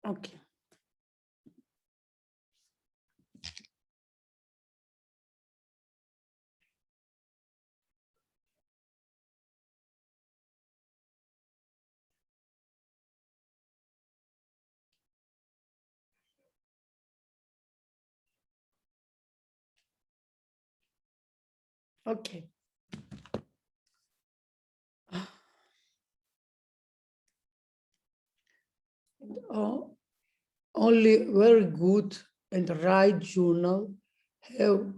Okay. Okay. Oh, only very good and right journal have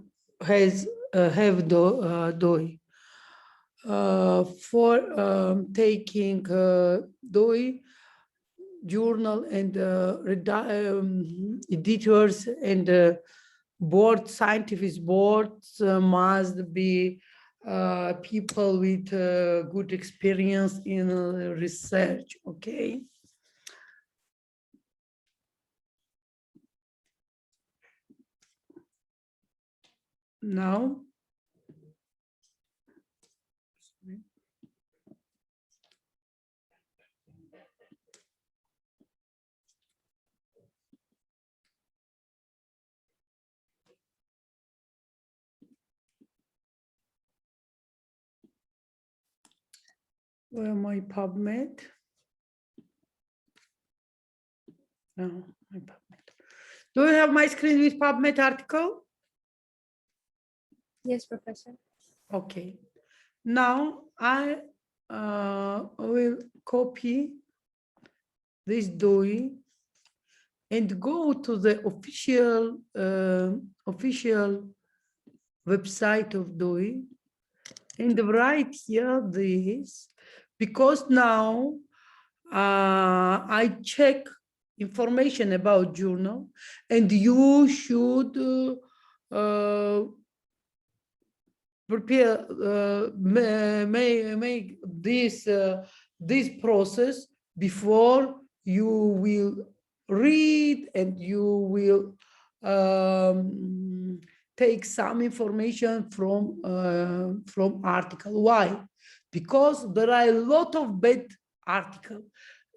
DOI. For taking DOI journal and editors and board scientific boards must be people with good experience in research. Okay. Now, where my PubMed? No, my PubMed. Do you have my screen with PubMed article? Yes, Professor. Okay. Now I will copy this DOI and go to the official website of DOI and write here this, because now I check information about journal, and you should prepare, make this process before you will read, and you will take some information from article. Why? Because there are a lot of bad articles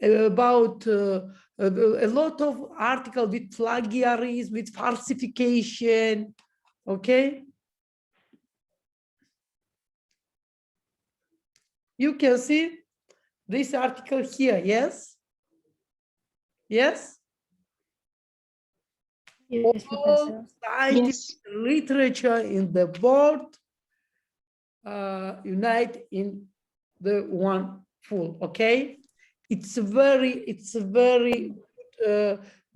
about a lot of articles with plagiarism, with falsification. Okay. You can see this article here, yes? Yes? Yes, Professor. Scientific literature in the world unite in the one full, okay? It's a very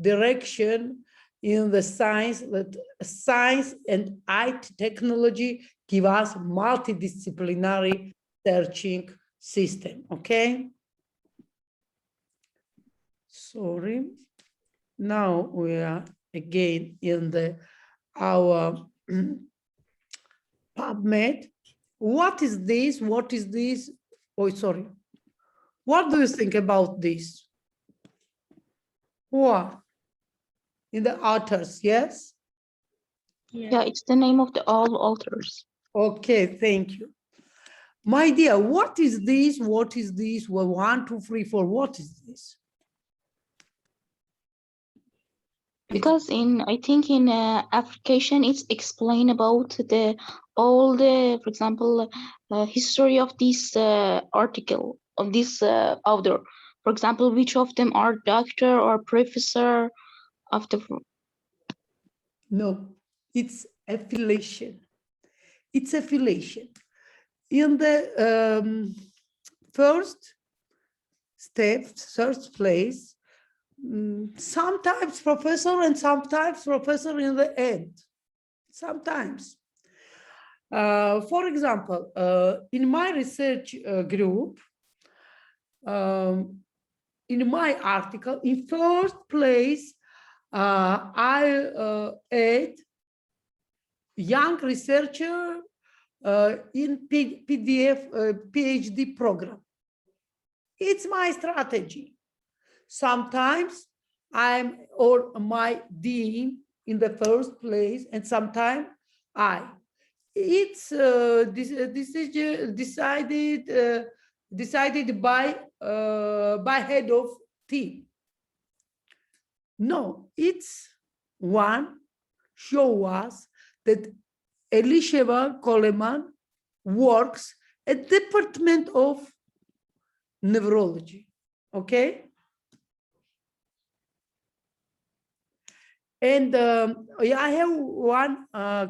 direction in the science, that science and IT technology give us multidisciplinary searching system, okay? Sorry. Now we are again in our PubMed. What is this? What is this? Oh, sorry. What do you think about this? What? In the authors, yes? Yeah, it's the name of the all authors. Okay, thank you. My dear, what is this? What is this? Well, 1, 2, 3, 4. What is this? Because I think in application, it's explain about all the, for example, history of this article, of this author. For example, which of them are doctor or professor of the. No, it's affiliation. It's affiliation. In the first step, first place, sometimes professor and sometimes professor in the end. Sometimes. For example, in my research group, in my article, in first place, I add young researcher in PDF PhD program. It's my strategy. Sometimes I'm or my dean in the first place, and sometimes I. It's decided by head of team. No, it's one show us that Elisheva Coleman works at Department of Neurology, okay? And I have one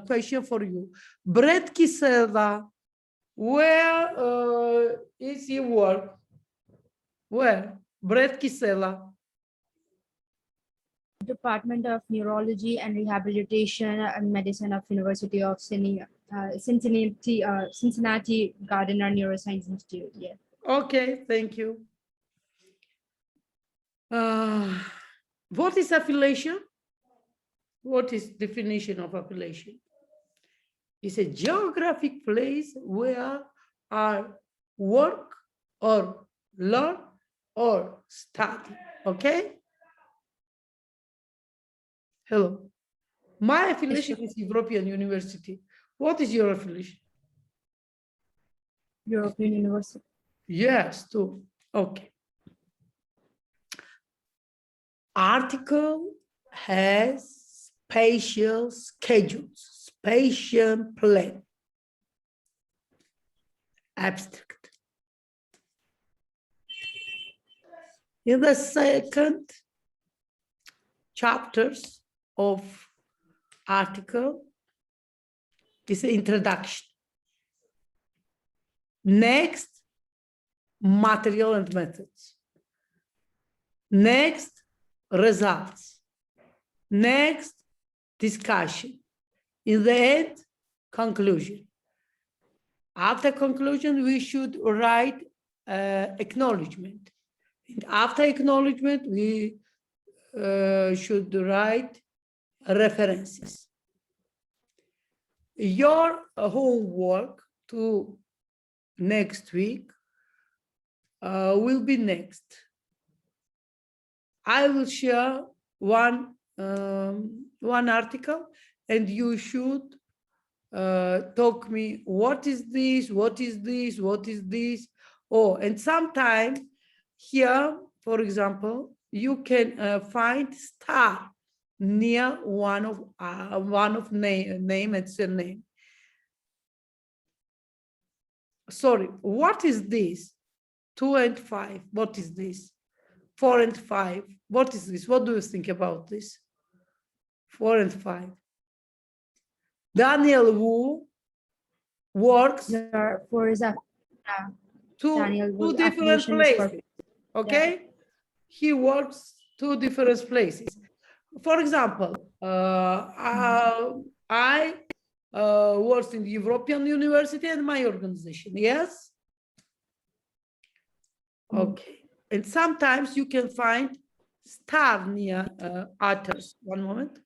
question for you. Brett Kisela, where is he work? Where? Brett Kisela. Department of Neurology and Rehabilitation and Medicine of University of Cincinnati Gardner Neuroscience Institute. Yeah. Okay, thank you. What is affiliation? What is definition of affiliation? It's a geographic place where I work or learn or study, okay? Hello. My affiliation is European University. What is your affiliation? European University. Yes, too. Okay. Article has spatial schedules, spatial plan. Abstract. In the second chapters of article is the introduction. Next, material and methods. Next, results. Next, discussion. In the end, conclusion. After conclusion, we should write acknowledgement. And after acknowledgement, we should write references. Your homework to next week will be next. I will share one article, and you should talk me, what is this, what is this, what is this? Oh, and sometime here, for example, you can find star near one of name and surname. Sorry, what is this? 2 and 5, what is this? 4 and 5, what is this? What do you think about this? 4 and 5. Daniel Wu works two different places, okay? Yeah. He works 2 different places. For example, I worked in the European University and my organization, yes? Okay. And sometimes you can find star near authors. One moment.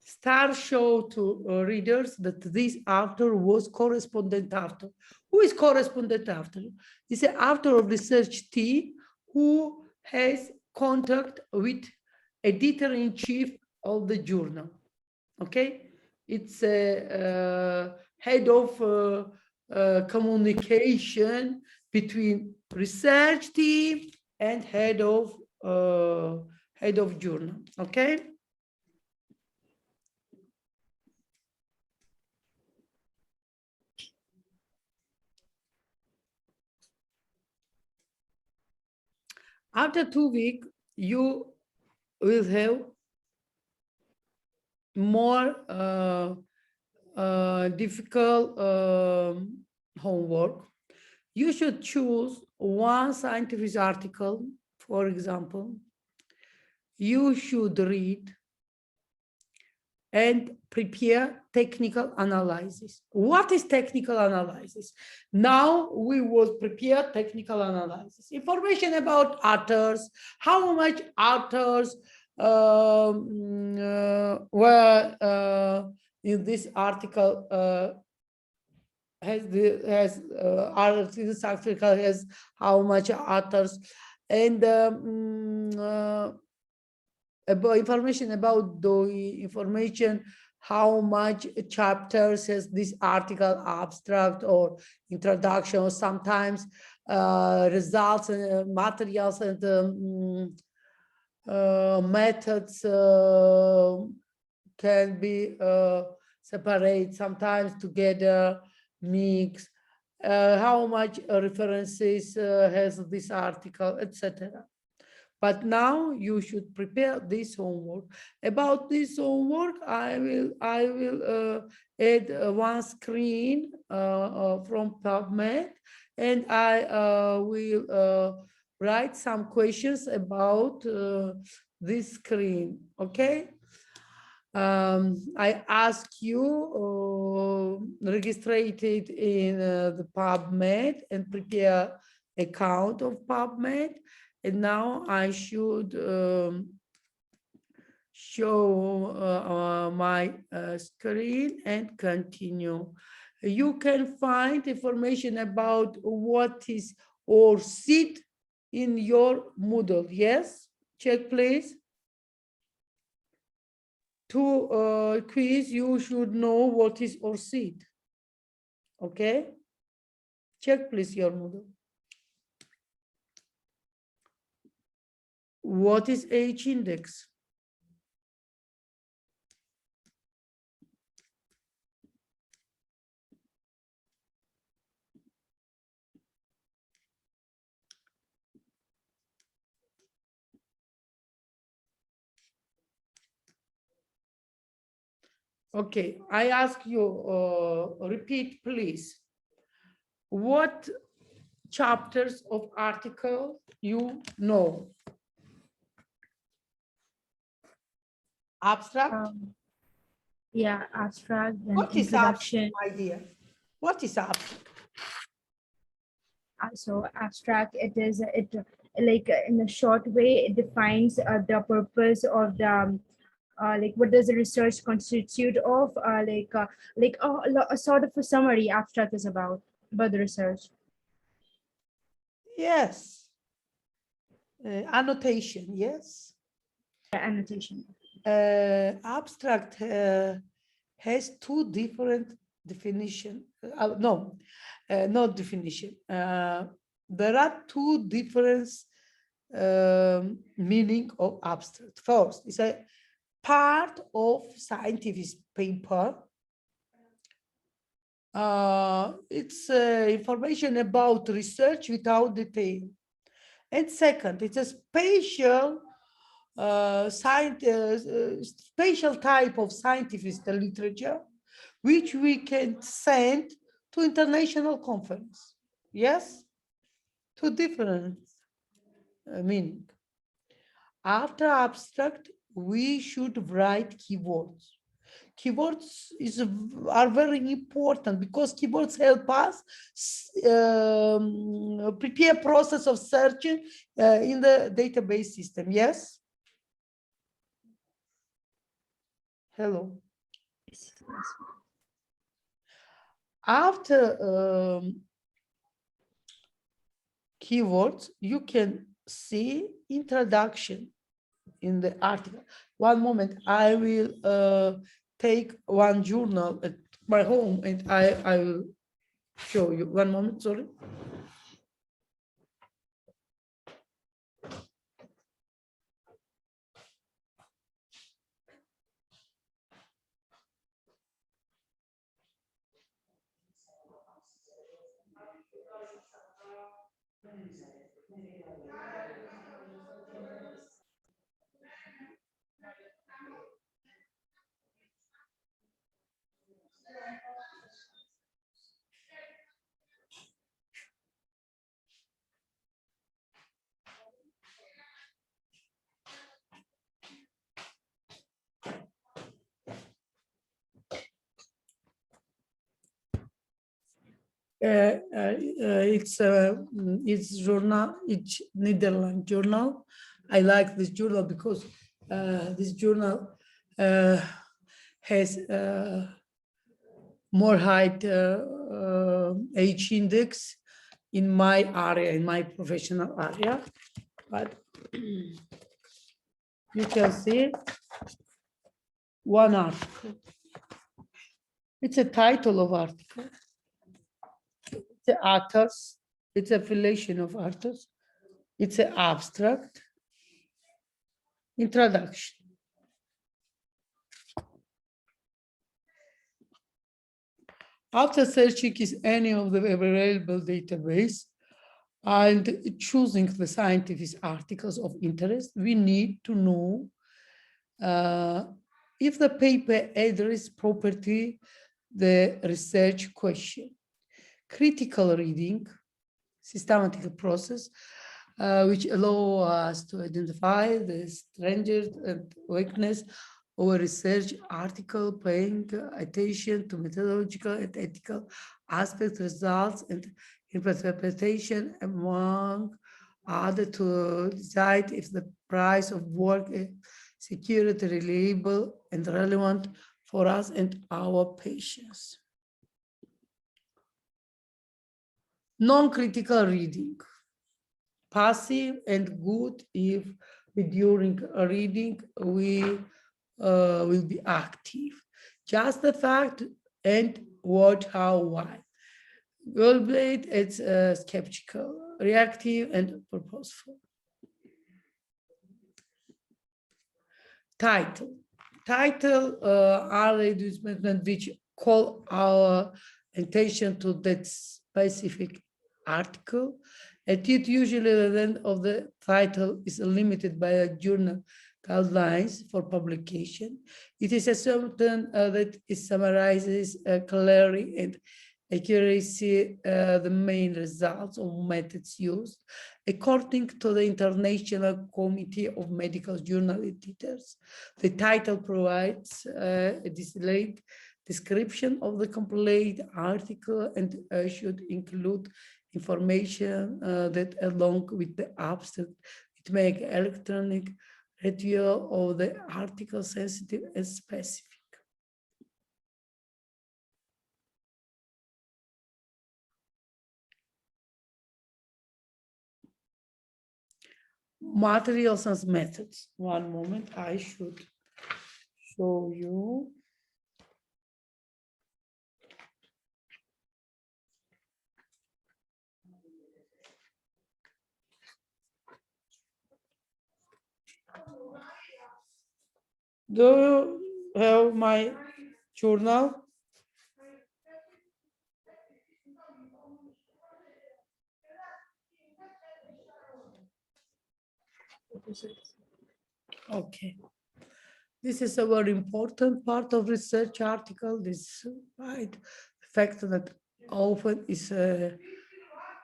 Star show to readers that this author was correspondent author. Who is correspondent author? It's an author of research team who has contact with editor-in-chief of the journal. Okay, it's a head of communication between research team and head of journal. Okay. After 2 weeks, you will have more difficult homework. You should choose one scientific article, for example. You should read and prepare technical analysis. What is technical analysis? Now we will prepare technical analysis. Information about authors, how much authors were in this article this article has how much authors, and about information about the information, how much chapters has this article, abstract or introduction, or sometimes results and materials and methods can be separate, sometimes together, mix, how much references has this article, etc. But now you should prepare this homework. About this homework, I will add one screen from PubMed, and I will write some questions about this screen. Okay. I ask you registered in the PubMed and prepare account of PubMed. And now I should show my screen and continue. You can find information about what is ORCID in your Moodle. Yes, check please. To quiz, you should know what is ORCID. Okay, check please your Moodle. What is H-index? Okay, I ask you, repeat please. What chapters of article you know? Abstract? Yeah, abstract, then What is introduction. abstract, my dear? What is abstract? So abstract, it like in a short way, it defines the purpose of the like what does the research constitute of, a sort of a summary. Abstract is about the research. Yes. Annotation, yes. Annotation. Abstract has two different definitions. No, not definition. There are two different meaning of abstract. First, it's a part of scientific paper. It's information about research without detail. And second, it's a spatial spatial type of scientific literature, which we can send to international conference. Yes, two different meaning. After abstract, we should write keywords. Keywords are very important because keywords help us prepare process of searching in the database system. Yes. Hello. After keywords, you can see introduction in the article. One moment, I will take one journal at my home and I will show you. One moment, sorry. It's journal, it's Netherlands journal. I like this journal because this journal has more height H-index in my area, in my professional area. But you can see one article. It's a title of article. It's the authors. It's affiliation of authors. It's an abstract. Introduction. After searching is any of the available database and choosing the scientific articles of interest, we need to know if the paper address property the research question. Critical reading, systematic process, which allow us to identify the strengths and weakness of a research article, paying attention to methodological and ethical aspects, results, and interpretation, among other, to decide if the price of work is security, reliable, and relevant for us and our patients. Non-critical reading, passive and good if during a reading we will be active. Just the fact and what, how, why. Goldblade, it's skeptical, reactive, and purposeful. Title are the inducements which call our attention to that specific article. And it usually the end of the title is limited by a journal guidelines for publication. It is assumed that it summarizes clearly and accuracy the main results of methods used according to the International Committee of Medical Journal Editors. The title provides a detailed description of the complete article and should include information that, along with the abstract, it make electronic review of the article sensitive and specific. Materials and methods. One moment, I should show you. Do you have my journal? Okay. This is a very important part of research article, despite the fact that often is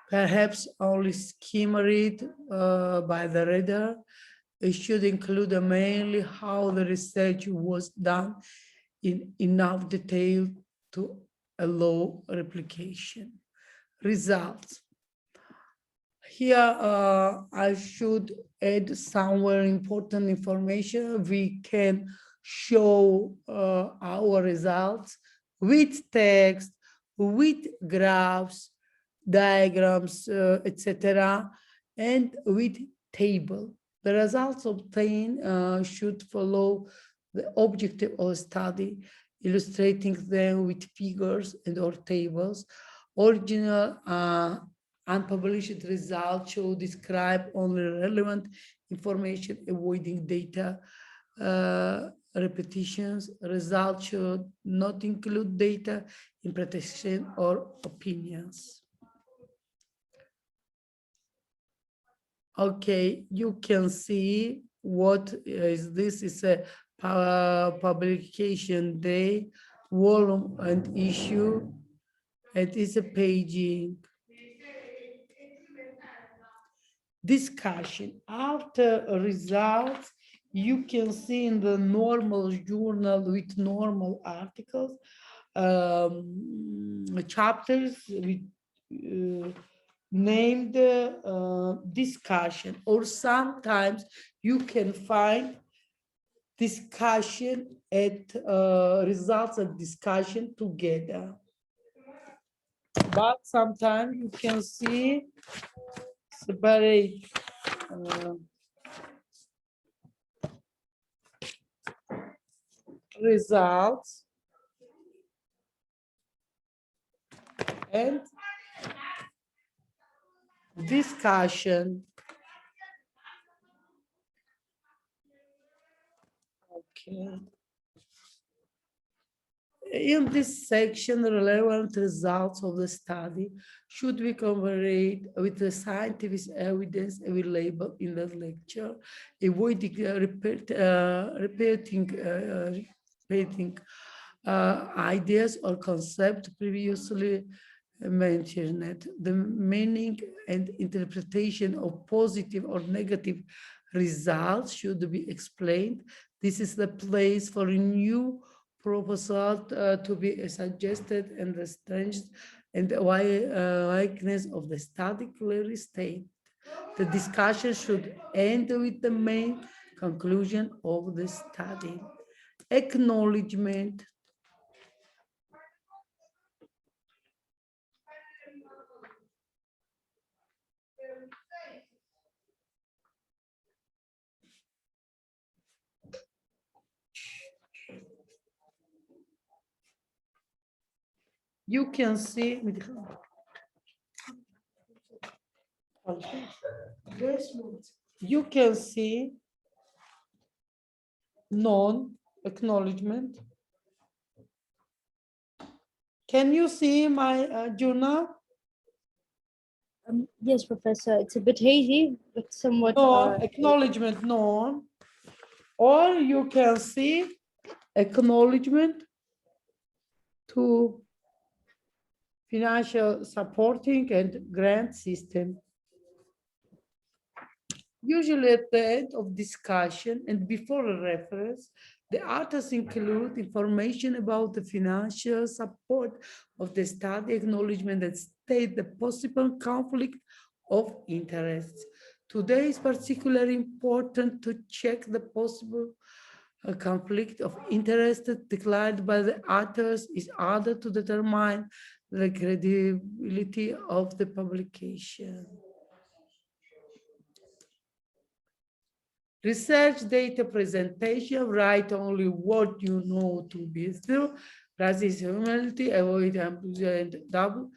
perhaps only skim read by the reader. It should include mainly how the research was done in enough detail to allow replication. Results. Here, I should add somewhere important information. We can show our results with text, with graphs, diagrams, etc., and with table. The results obtained should follow the objective of the study, illustrating them with figures and or tables. Original unpublished results should describe only relevant information, avoiding data repetitions. Results should not include data interpretation or opinions. Okay, you can see what is this is a publication day, volume and issue. It is a paging. Discussion. After results, you can see in the normal journal with normal articles, chapters with named discussion, or sometimes you can find discussion at results of discussion together. But sometimes you can see separate results and discussion. Okay. In this section, the relevant results of the study should be compared with the scientific evidence available in the lecture, avoiding repeating ideas or concepts previously mentioned. The meaning and interpretation of positive or negative results should be explained. This is the place for a new proposal to be suggested, and the strength and weakness of the study clearly state. The discussion should end with the main conclusion of the study. Acknowledgement. You can see non-acknowledgement. Can you see my journal? Yes, Professor. It's a bit hazy, but somewhat. No, acknowledgement, no. Or you can see acknowledgement to financial supporting and grant system. Usually at the end of discussion and before a reference, the authors include information about the financial support of the study, acknowledgement that state the possible conflict of interests. Today is particularly important to check the possible conflict of interest declared by the authors is order to determine the credibility of the publication. Research data presentation, write only what you know to be true, practice humility, avoid ambiguity and double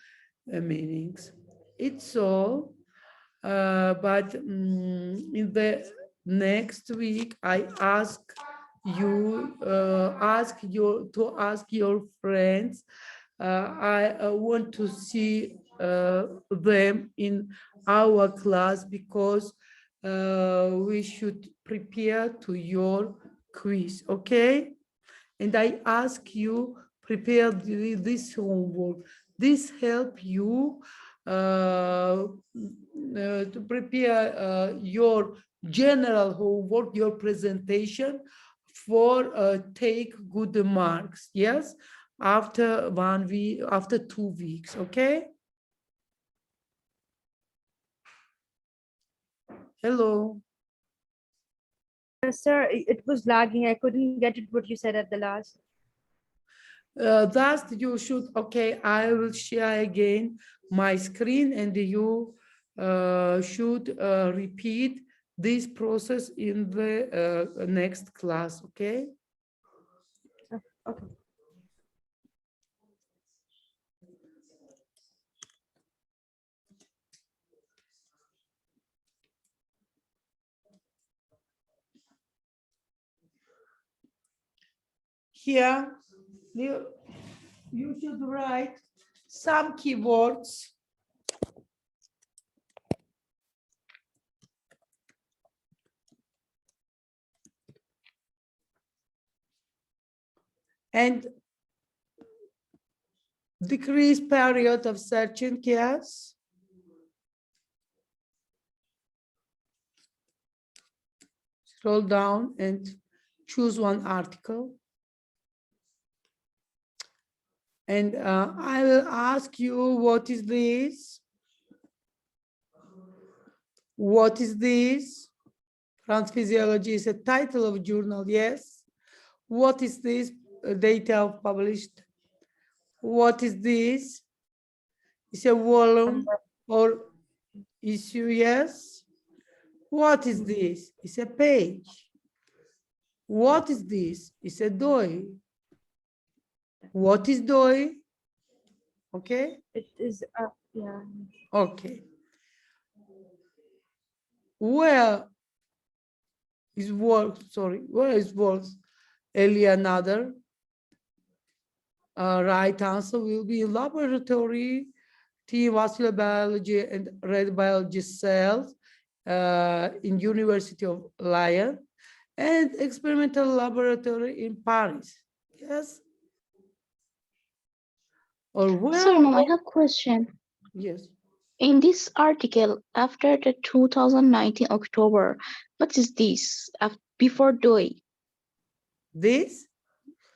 meanings. It's all, but in the next week, I ask you, to ask your friends. I want to see them in our class because we should prepare to your quiz, okay? And I ask you prepare this homework. This help you to prepare your general homework, your presentation for take good marks, yes? After 1 week, after 2 weeks, okay? Hello. Sir, it was lagging. I couldn't get it what you said at the last. Thus you should, okay, I will share again my screen and you should repeat this process in the next class, okay? Okay. Here, you should write some keywords. And decrease period of searching, yes. Scroll down and choose one article. And I will ask you, what is this? What is this? France Physiology is a title of journal, yes. What is this? Data published. What is this? It's a volume or issue, yes. What is this? It's a page. What is this? It's a DOI. What is DOI? Okay. It is yeah. Okay. Where is works? Sorry, where is works? Another. Right answer will be laboratory, T vascular biology and red biology cells in University of Lyon, and experimental laboratory in Paris. Yes. Or where? Sorry, mom, I have a question. Yes. In this article, after the 2019 October, what is this? Before DOI? This?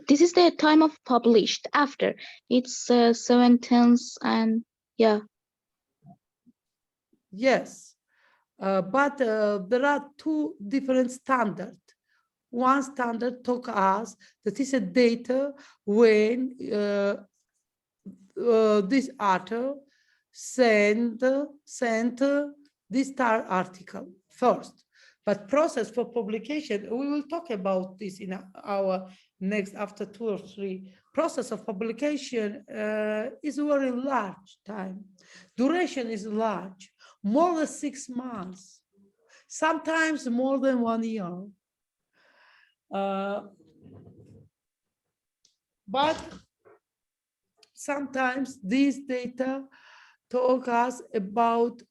This is the time of published. After it's 7/10 and yeah. Yes. But there are two different standards. One standard told us that is a data when this author sent this article first. But process for publication, we will talk about this in our next, after 2 or 3. Process of publication is very large time. Duration is large, more than 6 months, sometimes more than 1 year. But sometimes these data talk us about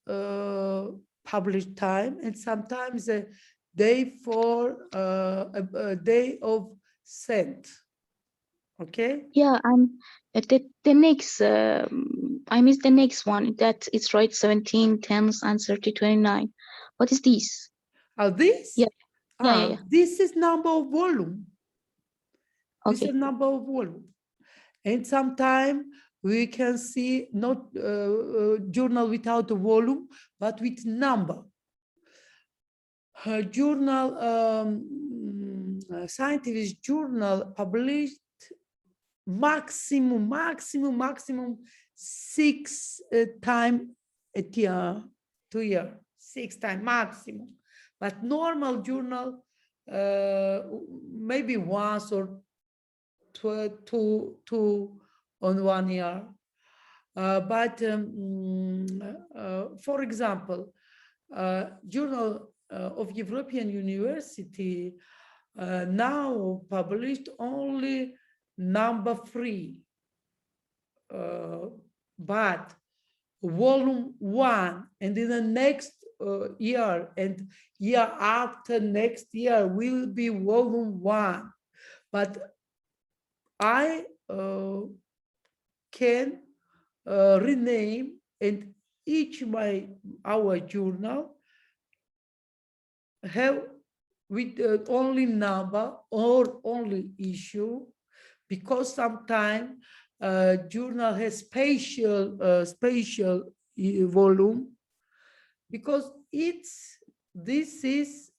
published time, and sometimes a day for a day of sent. Okay. Yeah, and the next I missed the next one. That it's right 17/10 and 30/29. What is this? This? Yeah. Yeah. This is number of volume. This Okay. is number of volume. And sometimes we can see not journal without a volume, but with number. Journal, scientific journal published maximum 6 times a year, 2 years, 6 times maximum. But normal journal, maybe once or two on 1 year. For example, Journal of European University now published only number 3, but volume 1, and in the next year and year after next year will be volume 1. But I can rename and our journal have with only number or only issue, because sometimes journal has spatial volume, because this is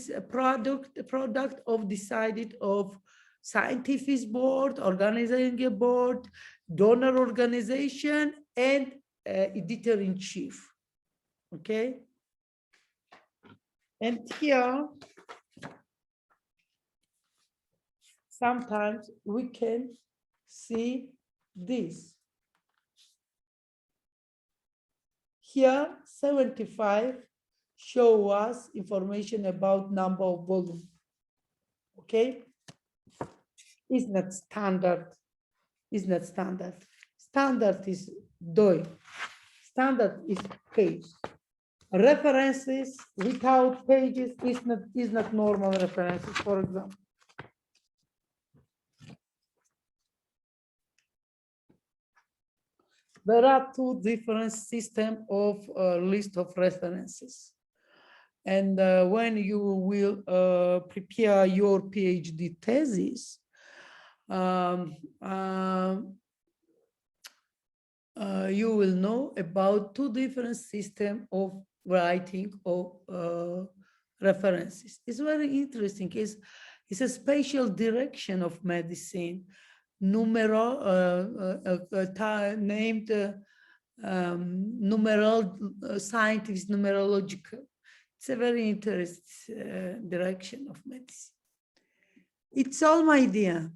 a product of decided of scientific board, organizing a board, donor organization, and editor-in-chief. Okay. And here, sometimes we can see this. Here, 75 show us information about number of volume. Okay. It's not standard. Is not standard. Standard is DOI. Standard is page. References without pages is not normal references, for example. There are 2 different systems of list of references. And when you will prepare your PhD thesis, you will know about 2 different systems of writing of references. It's very interesting. It's a spatial direction of medicine, named scientific numerological. It's a very interesting direction of medicine. It's all, my dear.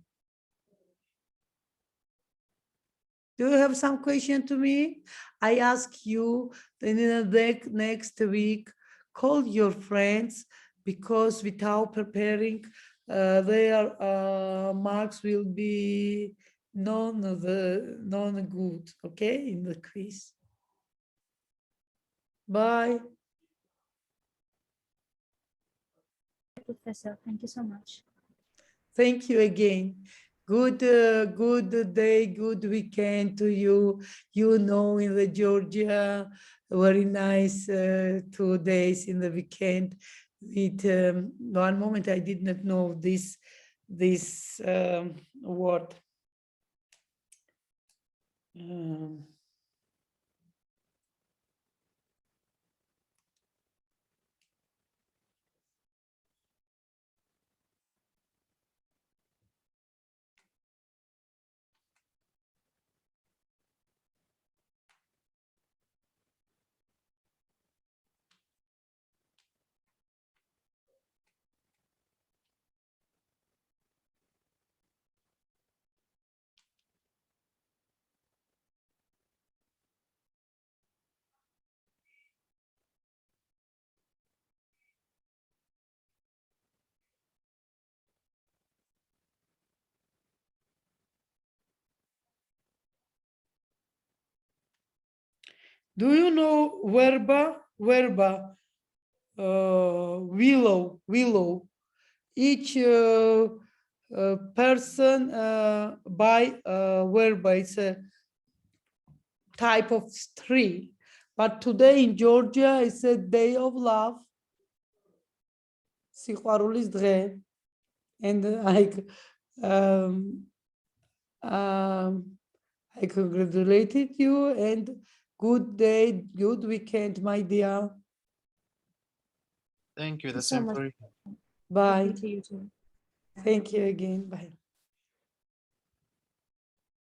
Do you have some question to me? I ask you in the next week, call your friends, because without preparing, their marks will be non-good, okay, in the quiz. Bye. Professor, thank you so much. Thank you again. Good day, good weekend to you. You know, in the Georgia, very nice 2 days in the weekend. With one moment, I did not know this word. Do you know verba? Verba, willow. Each person by verba, it's a type of tree. But today in Georgia, it's a day of love. Սիყვարուլից დღե. And I congratulated you, and good day, good weekend, my dear. Thank you. The So same much. for you. Bye. To you too. Thank you again. Bye.